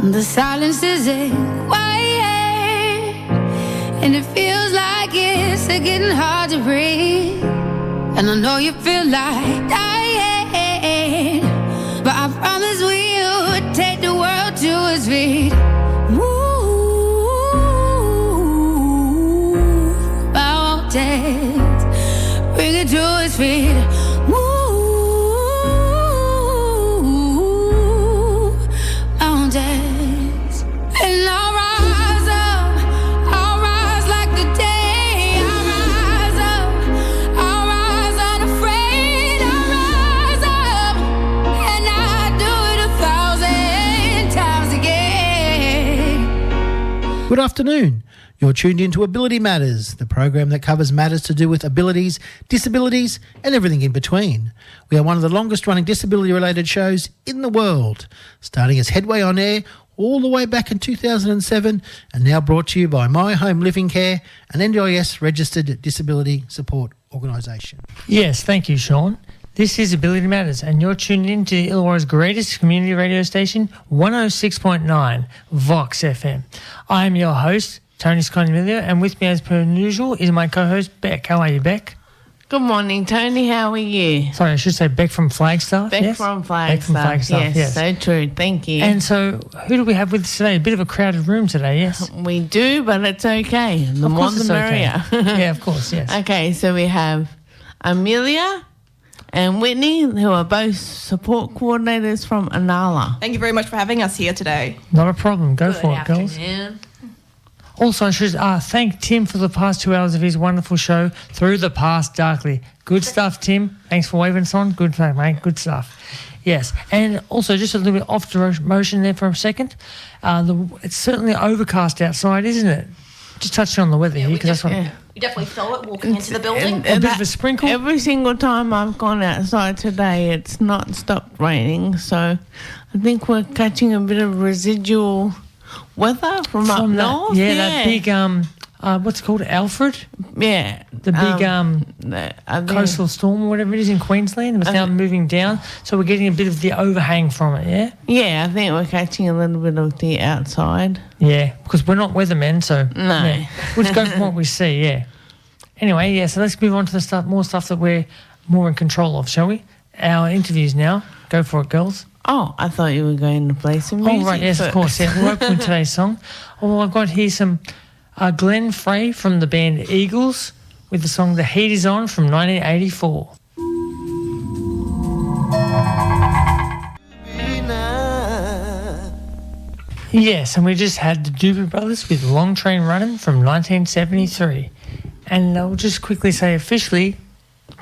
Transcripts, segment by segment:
The silence is quiet, and it feels like it's getting hard to breathe. And I know you feel like dying, but I promise we'll take the world to its feet. Move mountains, bring it to its feet. Move mountains, and I'll rise up. I'll rise like the day. I'll rise up. I'll rise unafraid. I'll rise up, and I'll do it 1,000 times again. Good afternoon. You're tuned into Ability Matters, the program that covers matters to do with abilities, disabilities and everything in between. We are one of the longest running disability-related shows in the world, starting its headway on air all the way back in 2007 and now brought to you by My Home Living Care, an NDIS registered disability support organisation. Yes, thank you, Sean. This is Ability Matters, and you're tuned in to Illawarra's greatest community radio station, 106.9 VOX FM. I am your host, Tony Scott Emilia, and with me as per usual is my co-host, Bec. How are you, Bec? Good morning, Tony. How are you? Sorry, I should say Bec from Flagstaff. Bec yes? from Flagstaff. Bec from Flagstaff, yes. So true. Thank you. And so, who do we have with us today? A bit of a crowded room today, yes? We do, but it's okay. The more the merrier. Okay. Yeah, of course, yes. Okay, so we have Emilia and Whitney, who are both support coordinators from Anala. Thank you very much for having us here today. Not a problem. Go for it, girls. Afternoon. Also, I should thank Tim for the past 2 hours of his wonderful show, Through the Past Darkly. Good stuff, Tim. Thanks for waving us on. Good stuff, mate. Good stuff. Yes. And also, just a little bit off the motion there for a second. It's certainly overcast outside, isn't it? Just touching on the weather here, because that's what... You definitely felt it walking into the building. A bit of a sprinkle. Every single time I've gone outside today, it's not stopped raining. So I think we're catching a bit of residual weather from up north. Yeah, that big, what's it called, Alfred? Yeah. The big coastal storm or whatever it is in Queensland. It's now moving down, so we're getting a bit of the overhang from it, yeah? Yeah, I think we're catching a little bit of the outside. Yeah, because we're not weathermen, so... No. Yeah. We'll just go from what we see, yeah. Anyway, yeah, so let's move on to the more stuff that we're more in control of, shall we? Our interviews now. Go for it, girls. Oh, I thought you were going to play some music. Oh, right, yes, of course. Yeah, we're opening today's song. Oh, I've got here some Glenn Frey from the band Eagles with the song The Heat Is On from 1984. Yes, and we just had the Doobie Brothers with Long Train Running from 1973. And I'll just quickly say officially,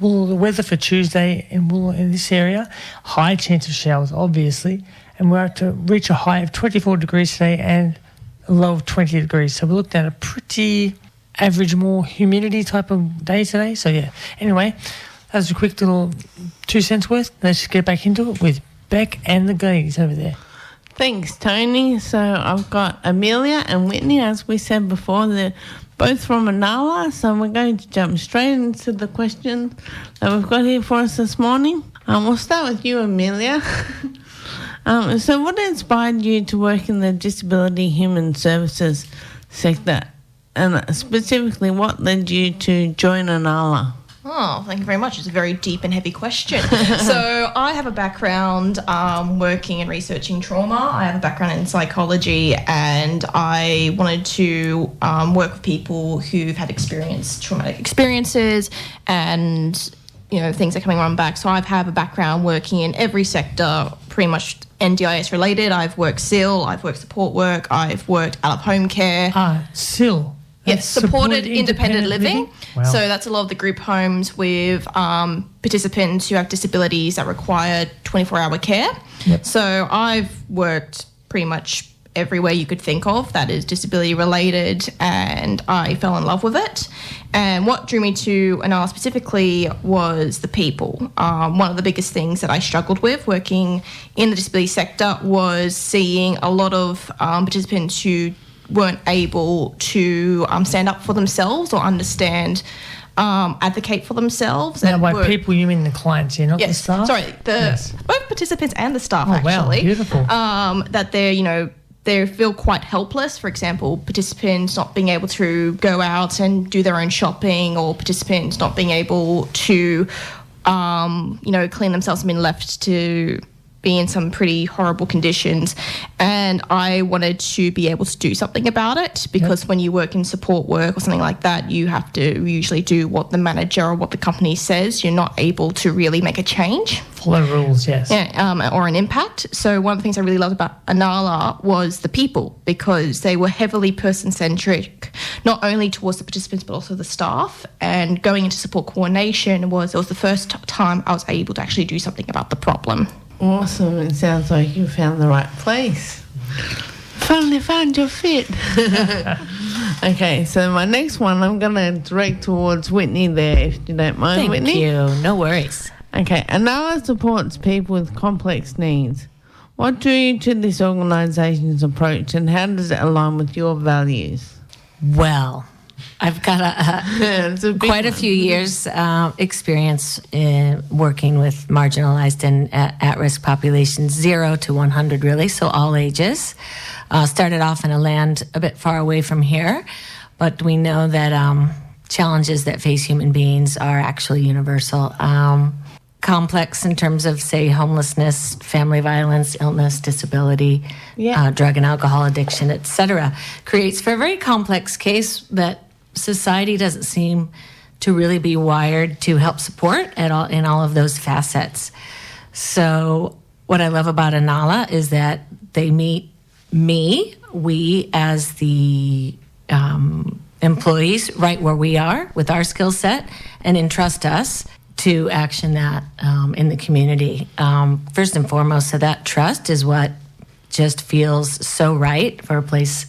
well, the weather for Tuesday in this area, high chance of showers, obviously, and we're to reach a high of 24 degrees today and a low of 20 degrees. So we're looking at a pretty average, more humidity type of day today. So, yeah. Anyway, that was a quick little 2 cents worth. Let's just get back into it with Bec and the guys over there. Thanks, Tony. So I've got Emilia and Whitney, as we said before. They're both from Anala, so we're going to jump straight into the question that we've got here for us this morning. We'll start with you, Emilia. So what inspired you to work in the disability human services sector? And specifically, what led you to join Anala? Oh, thank you very much. It's a very deep and heavy question. So I have a background working and researching trauma. I have a background in psychology, and I wanted to work with people who've had traumatic experiences and, things are coming around back. So I have a background working in every sector, pretty much NDIS related. I've worked SIL, I've worked support work, I've worked out of home care. SIL? Yes, supported independent living. Wow. So that's a lot of the group homes with participants who have disabilities that require 24-hour care. Yep. So I've worked pretty much everywhere you could think of that is disability related, and I fell in love with it. And what drew me to Anala specifically was the people. One of the biggest things that I struggled with working in the disability sector was seeing a lot of participants who weren't able to stand up for themselves or understand, advocate for themselves. Now, by people, you mean the clients, not the staff? Sorry, both participants and the staff, actually. Wow, beautiful. That they're, they feel quite helpless. For example, participants not being able to go out and do their own shopping, or participants not being able to, clean themselves and being left to be in some pretty horrible conditions. And I wanted to be able to do something about it, because when you work in support work or something like that, you have to usually do what the manager or what the company says. You're not able to really make a change. Follow rules, yes. Yeah, or an impact. So one of the things I really loved about Anala was the people, because they were heavily person-centric, not only towards the participants but also the staff. And going into support coordination it was the first time I was able to actually do something about the problem. Awesome. It sounds like you found the right place. Finally found your fit. Okay, so my next one I'm going to direct towards Whitney there, if you don't mind, Whitney. Thank you. No worries. Okay, Anala supports people with complex needs. What drew you to this organisation's approach, and how does it align with your values? Well, I've got quite a few years experience in working with marginalized and at-risk populations, 0 to 100 really, so all ages. Started off in a land a bit far away from here, but we know that challenges that face human beings are actually universal. Complex in terms of, say, homelessness, family violence, illness, disability, drug and alcohol addiction, etc., creates for a very complex case that society doesn't seem to really be wired to help support at all in all of those facets. So what I love about Anala is that they meet we as the employees right where we are with our skill set, and entrust us to action that in the community. First and foremost, so that trust is what just feels so right for a place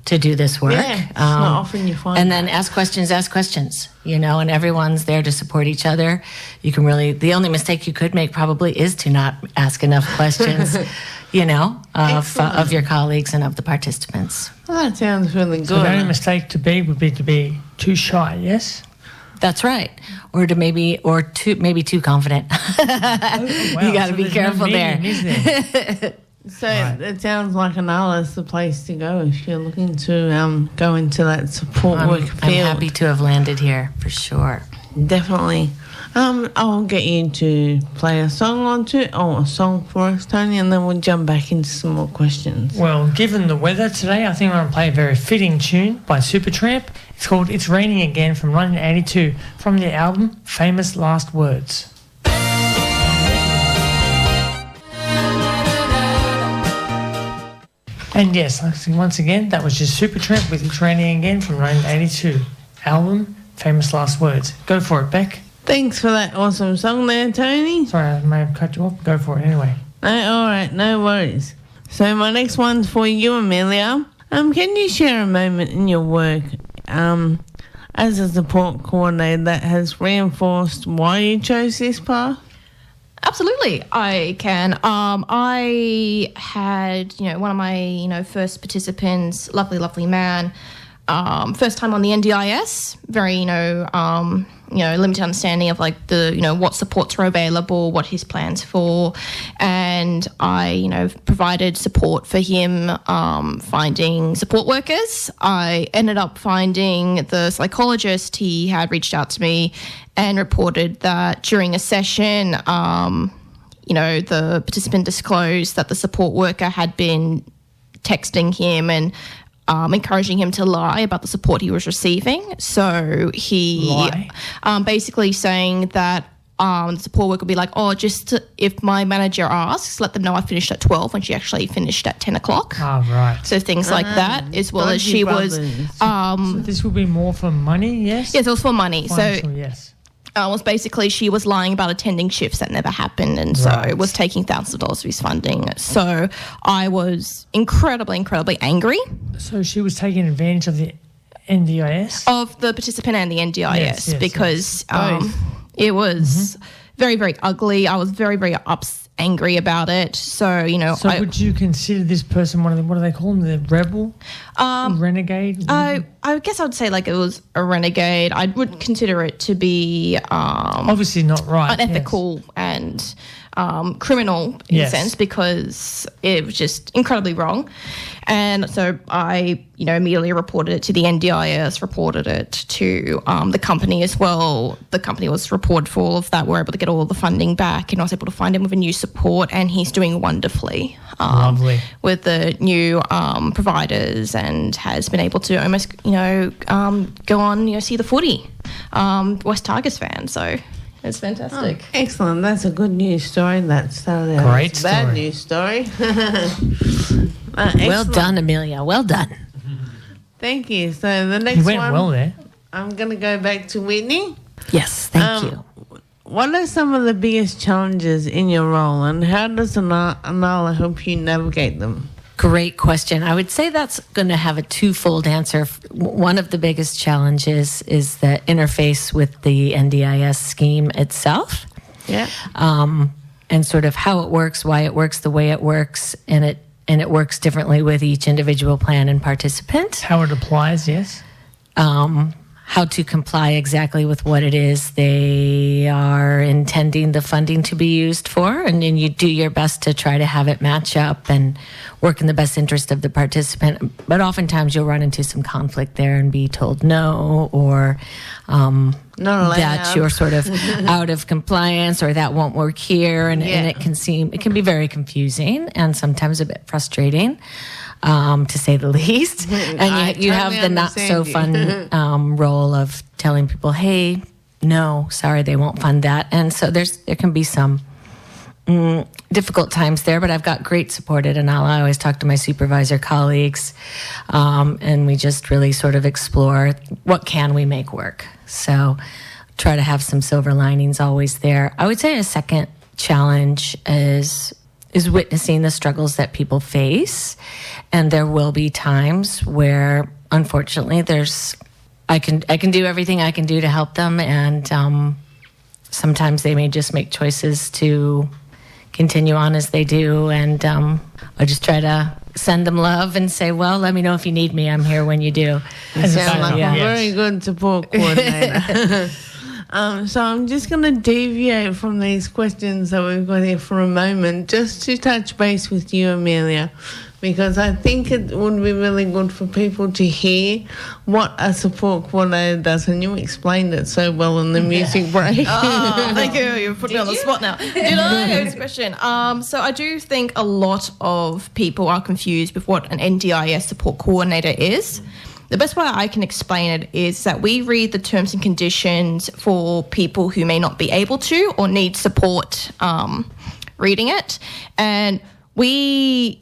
to do this work. Yeah, it's not often you find and then ask questions, and everyone's there to support each other. You can really, the only mistake you could make probably is to not ask enough questions, of your colleagues and of the participants. Well, that sounds really good. So the only mistake would be to be too shy, yes? That's right. Or maybe too confident. Oh, wow. You got to be careful medium, there. Is there? So it sounds like Anala is the place to go if you're looking to go into that support work field. I'm happy to have landed here for sure. Definitely. I'll get you to play a song a song for us, Tony, and then we'll jump back into some more questions. Well, given the weather today, I think I'm going to play a very fitting tune by Supertramp. It's called It's Raining Again from 1982 from the album Famous Last Words. And yes, once again, that was just Supertramp with It's Raining Again from 1982 album Famous Last Words. Go for it, Bec. Thanks for that awesome song there, Tony. Sorry, I may have cut you off. Go for it anyway. No, all right, no worries. So my next one's for you, Emilia. Can you share a moment in your work as a support coordinator that has reinforced why you chose this path? Absolutely, I can. I had, one of my, first participants, lovely man, first time on the NDIS, very, limited understanding of like the, what supports are available, what his plans for. And I, provided support for him, finding support workers. I ended up finding the psychologist. He had reached out to me and reported that during a session, the participant disclosed that the support worker had been texting him and encouraging him to lie about the support he was receiving. So he basically saying that the support worker would be like, if my manager asks, let them know I finished at 12 when she actually finished at 10 o'clock. Oh, right. So things like that, as well as she was... so this would be more for money, yes? Yes, it was for money. Financial, yes. Was basically she was lying about attending shifts that never happened, and so it was taking thousands of dollars of his funding. So I was incredibly angry. So she was taking advantage of the NDIS? Of the participant and the NDIS, because it was very, very ugly. I was very, very angry about it. So, So would you consider this person what do they call them? The rebel? Renegade? I guess I would say like it was a renegade. I would consider it to be... obviously not right. Unethical and and criminal in a sense, because it was just incredibly wrong. And so Emilia reported it to the NDIS, reported it to the company as well. The company was reported for all of that. We were able to get all the funding back, and I was able to find him with a new support, and he's doing wonderfully with the new providers, and has been able to almost, go on, see the footy. West Tigers fan, so it's fantastic. Oh, excellent. That's a good news story. That's great story. Bad news story. Well done, Emilia. Well done. Thank you. So the next You went one, well there. I'm going to go back to Whitney. Yes, thank you. What are some of the biggest challenges in your role, and how does Anala help you navigate them? Great question. I would say that's going to have a twofold answer. One of the biggest challenges is the interface with the NDIS scheme itself. Yeah. And sort of how it works, why it works the way it works, and it works differently with each individual plan and participant. How it applies, yes. How to comply exactly with what it is they are intending the funding to be used for. And then you do your best to try to have it match up and work in the best interest of the participant. But oftentimes you'll run into some conflict there and be told no, or that you're sort of out of compliance, or that won't work here. And it can be very confusing and sometimes a bit frustrating. To say the least. And you have the not so fun role of telling people, hey, no, sorry, they won't fund that. And so there can be some difficult times there, but I've got great support at Anala. I always talk to my supervisor colleagues, and we just really sort of explore what can we make work. So try to have some silver linings always there. I would say a second challenge is witnessing the struggles that people face. And there will be times where, unfortunately, I can do everything I can do to help them, and sometimes they may just make choices to continue on as they do, and I just try to send them love and say, well, let me know if you need me. I'm here when you do. You sound like a very good support coordinator. So I'm just going to deviate from these questions that we've got here for a moment, just to touch base with you, Emilia, because I think it would be really good for people to hear what a support coordinator does, and you explained it so well in the music break. Oh, thank you. You've put me on the spot now. Did I? Good question. So I do think a lot of people are confused with what an NDIS support coordinator is. The best way I can explain it is that we read the terms and conditions for people who may not be able to or need support reading it, and we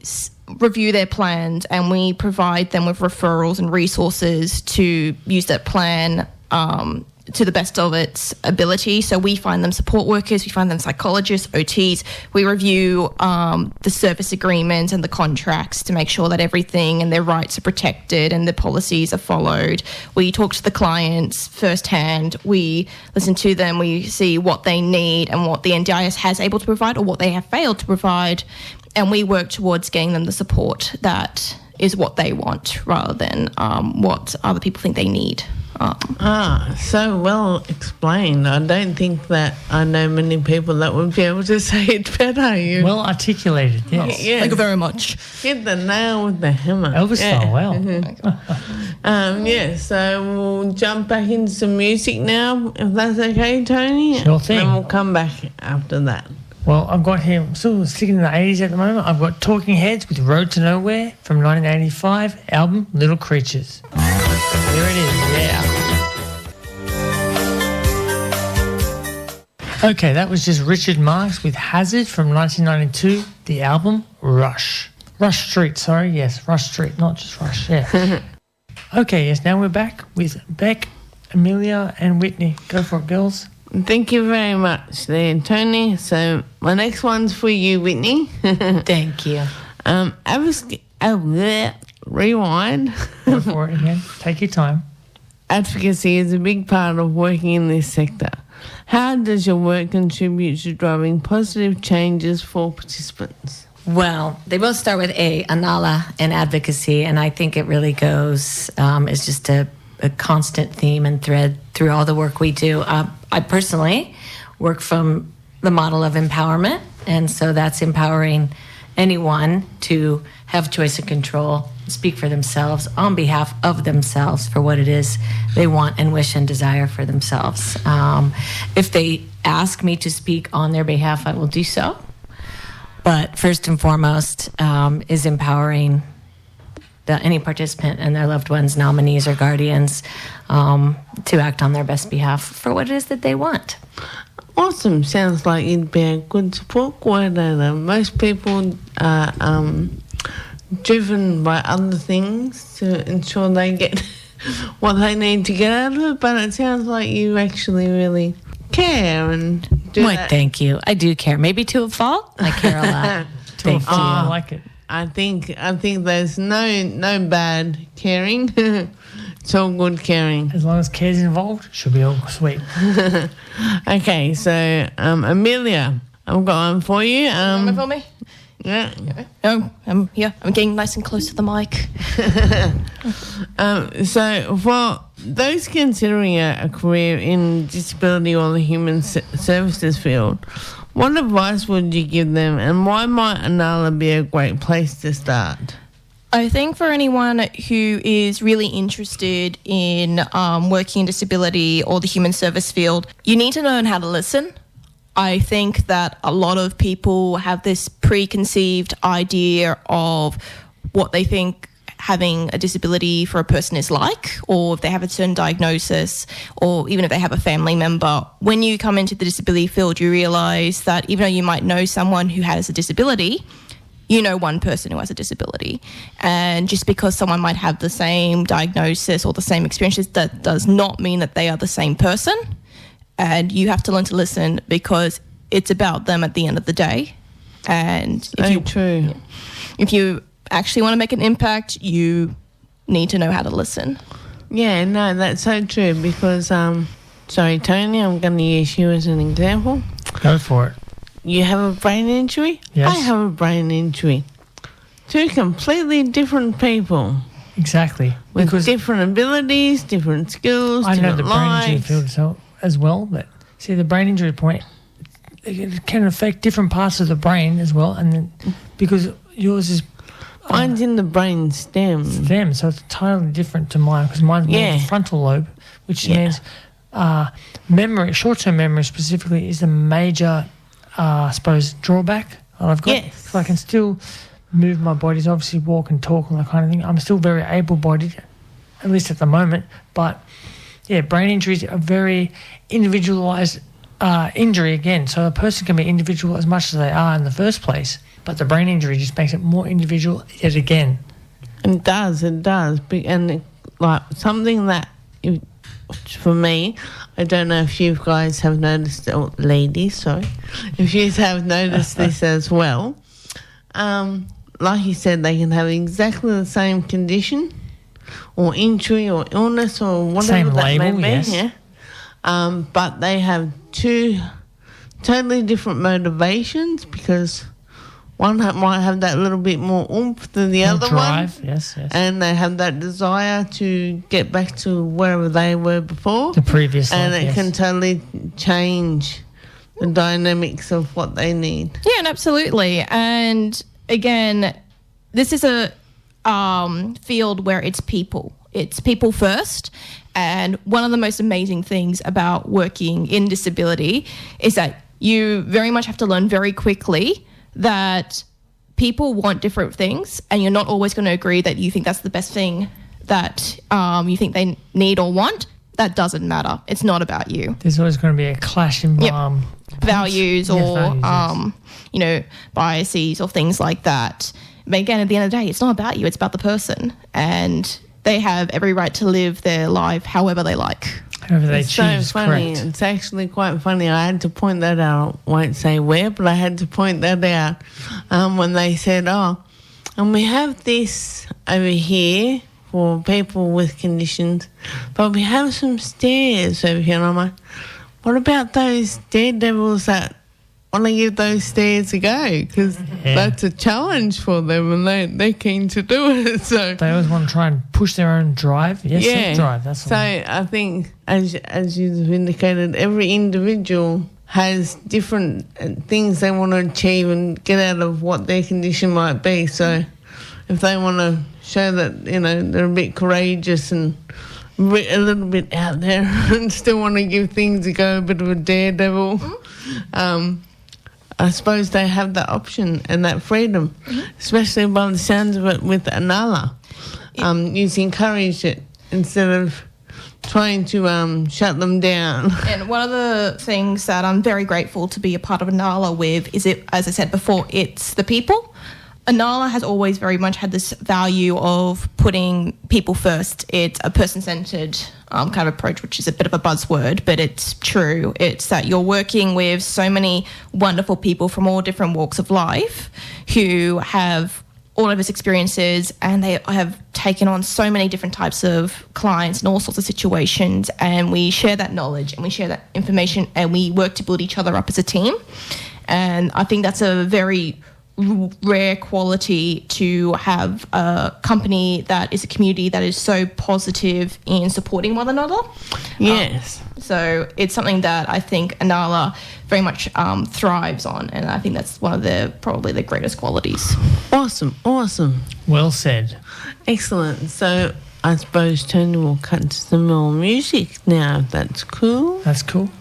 review their plans, and we provide them with referrals and resources to use that plan to the best of its ability. So we find them support workers, we find them psychologists, OTs. We review the service agreements and the contracts to make sure that everything and their rights are protected and the policies are followed. We talk to the clients firsthand. We listen to them. We see what they need and what the NDIS has able to provide or what they have failed to provide. And we work towards getting them the support that is what they want, rather than what other people think they need. So well explained. I don't think that I know many people that would be able to say it better. Well articulated, yes. Yes. Thank you very much. Hit the nail with the hammer. Elvis style, wow. So we'll jump back into some music now, if that's okay, Tony. Sure thing. And we'll come back after that. Well, I've got here, I'm still sticking in the 80s at the moment. I've got Talking Heads with Road to Nowhere from 1985, album Little Creatures. There it is, yeah. Okay, that was just Richard Marx with Hazard from 1992, the album Rush. Rush Street, sorry, yes, Rush Street, not just Rush, yeah. Okay, yes, now we're back with Bec, Emilia and Whitney. Go for it, girls. Thank you very much there, Tony. So my next one's for you, Whitney. Thank you. Rewind. Go for it again. Take your time. Advocacy is a big part of working in this sector. How does your work contribute to driving positive changes for participants? Well, they both start with A, Anala and advocacy, and I think it really goes as just a constant theme and thread through all the work we do. I personally work from the model of empowerment. And so that's empowering anyone to have choice and control, speak for themselves on behalf of themselves for what it is they want and wish and desire for themselves. If they ask me to speak on their behalf, I will do so. But first and foremost is empowering any participant and their loved ones, nominees or guardians, to act on their best behalf for what it is that they want. Awesome. Sounds like you'd be a good support coordinator. Most people are driven by other things to ensure they get what they need to get out of it, but it sounds like you actually really care and do that. Thank you. I do care. Maybe to a fault. I care a lot. Thank you. I like it. I think there's no bad caring. It's all good caring. As long as care's involved, should be all sweet. Okay, so Emilia, I've got one for you. Remember for me? Yeah. No, I'm here. I'm getting nice and close to the mic. So for those considering a career in disability or the human services field, what advice would you give them, and why might Anala be a great place to start? I think for anyone who is really interested in working in disability or the human service field, you need to learn how to listen. I think that a lot of people have this preconceived idea of what they think having a disability for a person is like, or if they have a certain diagnosis, or even if they have a family member. When you come into the disability field, you realise that even though you might know someone who has a disability, you know one person who has a disability. And just because someone might have the same diagnosis or the same experiences, that does not mean that they are the same person. And you have to learn to listen because it's about them at the end of the day. And if you actually want to make an impact, you need to know how to listen. Yeah, no, that's so true because, sorry, Tony, I'm going to use you as an example. Go for it. You have a brain injury? Yes. I have a brain injury. Two completely different people. Exactly. With Because different abilities, different skills, I know different the brain injury lives. field as well, but see, the brain injury point, it can affect different parts of the brain as well, and then, because yours is Mine's in the brain stem. so it's entirely different to mine, because mine's more the frontal lobe, which means memory, short-term memory specifically, is a major, I suppose, drawback that I've got. Yes. So I can still move my bodies, obviously walk and talk and that kind of thing. I'm still very able-bodied, at least at the moment, but yeah, brain injuries are very individualised injury again. So a person can be individual as much as they are in the first place, but the brain injury just makes it more individual yet again. It does. And like something that, for me, I don't know if you guys have noticed, or ladies, sorry, if you have noticed this as well. Like you said, they can have exactly the same condition or injury or illness or whatever Same that label, may be. yes. Yeah. But they have two totally different motivations because one might have that little bit more oomph than the other drive, one. yes. And they have that desire to get back to wherever they were before. The previous and life, it yes. can totally change the dynamics of what they need. Yeah, and absolutely. And again, this is a field where it's people. It's people first. And one of the most amazing things about working in disability is that you very much have to learn very quickly that people want different things, and you're not always going to agree that you think that's the best thing that you think they need or want. That doesn't matter. It's not about you. There's always going to be a clash in values or values, yes. Biases or things like that. But again, at the end of the day, it's not about you. It's about the person, and they have every right to live their life however they like. However they It's choose, so funny. correct. It's actually quite funny. I had to point that out. I won't say where, but I had to point that out when they said, and we have this over here for people with conditions, but we have some stairs over here. And I'm like, what about those daredevils that want to give those stairs a go? Because that's a challenge for them and they're keen to do it. So They always want to try and push their own drive. Yes, yeah. self-drive. That's So I think, as you've indicated, every individual has different things they want to achieve and get out of what their condition might be. So if they want to show that, they're a bit courageous and a little bit out there and still want to give things a go, a bit of a daredevil, I suppose they have that option and that freedom, especially by the sounds of it with Anala. You encourage it instead of trying to shut them down. And one of the things that I'm very grateful to be a part of Anala with is, as I said before, it's the people. Anala has always very much had this value of putting people first. It's a person-centred kind of approach, which is a bit of a buzzword, but it's true. It's that you're working with so many wonderful people from all different walks of life who have all of his experiences, and they have taken on so many different types of clients in all sorts of situations, and we share that knowledge and we share that information and we work to build each other up as a team. And I think that's a very rare quality, to have a company that is a community that is so positive in supporting one another. Yes. So it's something that I think Anala very much thrives on, and I think that's one of probably the greatest qualities. Awesome. Well said. Excellent. So I suppose Tony will cut to some more music now, if that's cool. That's cool.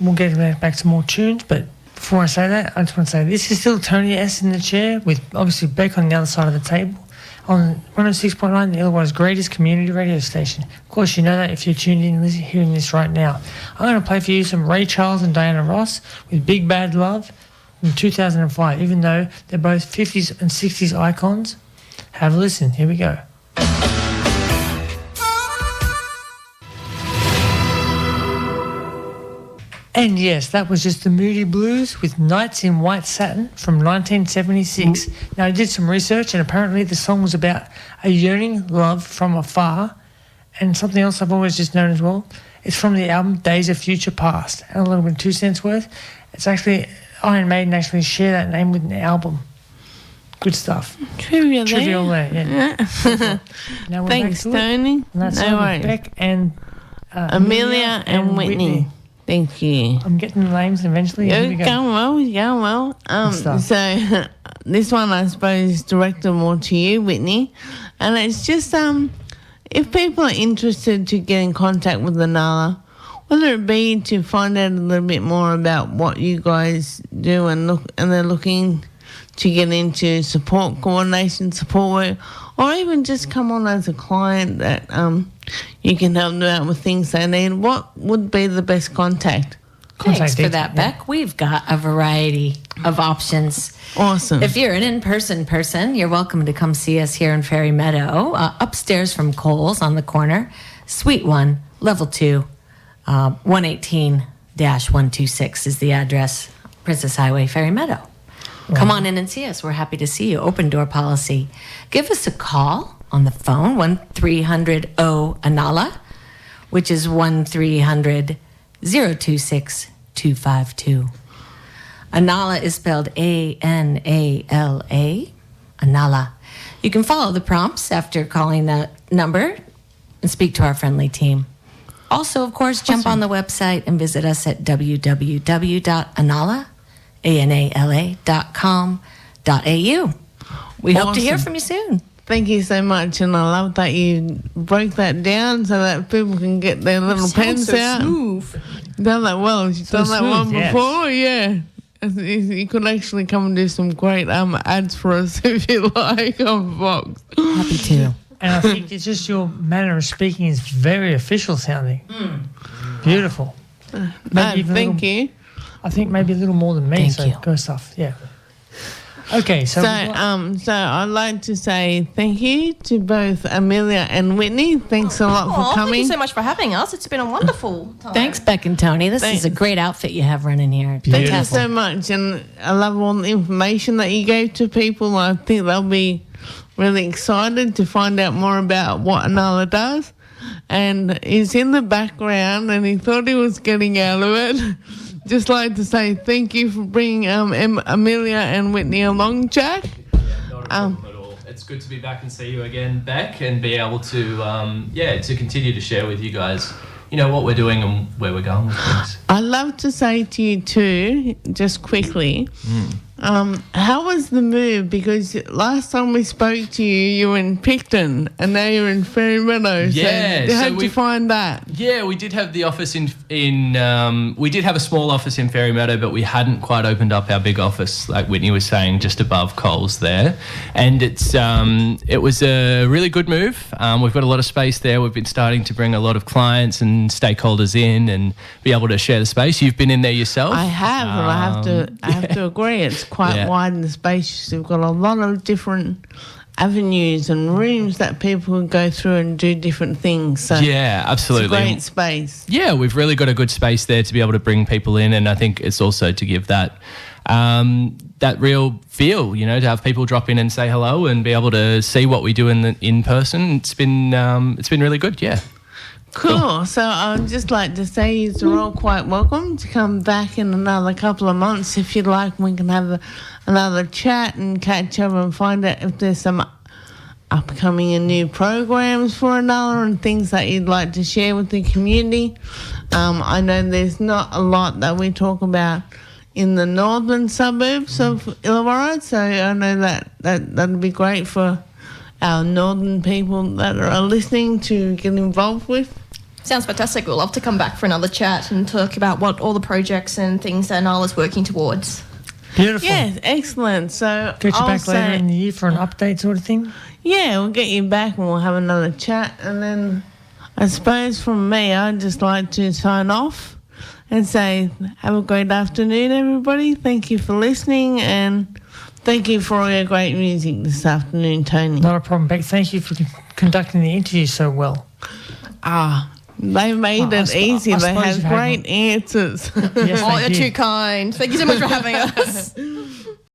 We'll get back to more tunes, but before I say that, I just want to say this is still Tony S in the chair, with obviously Bec on the other side of the table, on 106.9, the Illawarra's greatest community radio station. Of course, you know that if you're tuned in hearing this right now. I'm going to play for you some Ray Charles and Diana Ross with Big Bad Love from 2005, even though they're both 50s and 60s icons. Have a listen. Here we go. And yes, that was just the Moody Blues with Nights in White Satin from 1976. Now, I did some research, and apparently the song was about a yearning love from afar, and something else I've always just known as well. It's from the album Days of Future Past, and a little bit 2 cents worth. It's actually, Iron Maiden actually share that name with an album. Good stuff. Trivial there, yeah. Now we're Thanks, back to Tony. it. And that's No worries. Bec and Emilia and Whitney. Thank you. I'm getting the names eventually. You're going well. So this one, I suppose, is directed more to you, Whitney. And it's just if people are interested to get in contact with Anala, whether it be to find out a little bit more about what you guys do and they're looking to get into support coordination, support work, or even just come on as a client that you can help them out with things they need, what would be the best contact? Thanks for that, Bec. We've got a variety of options. Awesome. If you're an in-person person, you're welcome to come see us here in Fairy Meadow, upstairs from Coles on the corner, Suite 1, Level 2, 118-126 is the address, Princess Highway, Fairy Meadow. Come on in and see us. We're happy to see you. Open door policy. Give us a call on the phone, 1-300-0-ANALA, which is 1-300-026-252. Anala is spelled A-N-A-L-A, Anala. You can follow the prompts after calling that number and speak to our friendly team. Also, of course, jump on the website and visit us at www.anala.com.au. We hope to hear from you soon. Thank you so much, and I love that you broke that down so that people can get their little pens out. Smooth. You've done that well. You've done that one yes. before, yeah. You could actually come and do some great ads for us if you like on VOX. Happy to. And I think it's just your manner of speaking is very official sounding. Beautiful. Thank you. I think maybe a little more than me. Thank you. Go stuff. Yeah. Okay, so I'd like to say thank you to both Emilia and Whitney. Thanks a lot for coming. Thank you so much for having us. It's been a wonderful time. Thanks, Bec and Tony. This is a great outfit you have running here. Thank you so much, and I love all the information that you gave to people. I think they'll be really excited to find out more about what Anala does. And he's in the background, and he thought he was getting out of it. Just like to say thank you for bringing Emilia and Whitney along, Jack. Yeah, not a problem at all. It's good to be back and see you again, Bec, and be able to, to continue to share with you guys what we're doing and where we're going with things. I'd love to say to you too, just quickly, how was the move? Because last time we spoke to you, you were in Picton, and now you're in Fairy Meadow. Yeah, so how'd you find that? Yeah, we did have the office we did have a small office in Fairy Meadow, but we hadn't quite opened up our big office, like Whitney was saying, just above Coles there. And it was a really good move. We've got a lot of space there. We've been starting to bring a lot of clients and stakeholders in and be able to share the space. You've been in there yourself. I have, and I have to agree. It's quite wide and spacious. We've got a lot of different avenues and rooms that people can go through and do different things. So yeah, absolutely. It's a great space. Yeah, we've really got a good space there to be able to bring people in, and I think it's also to give that real feel, to have people drop in and say hello and be able to see what we do in person. It's been really good. Yeah. Cool. So I'd just like to say you're all quite welcome to come back in another couple of months if you'd like. We can have another chat and catch up and find out if there's some upcoming and new programs for Anala and things that you'd like to share with the community. I know there's not a lot that we talk about in the northern suburbs of Illawarra, so I know that'd be great for our northern people that are listening to get involved with. Sounds fantastic. We'll love to come back for another chat and talk about what all the projects and things that Anala's working towards. Beautiful. Yes, excellent. So Get you back later in the year for an update sort of thing? Yeah, we'll get you back and we'll have another chat. And then I suppose from me, I'd just like to sign off and say have a great afternoon, everybody. Thank you for listening, and thank you for all your great music this afternoon, Tony. Not a problem, Bec. Thank you for conducting the interview so well. They made it easy. They had great answers. Yes, You're too kind. Thank you so much for having us.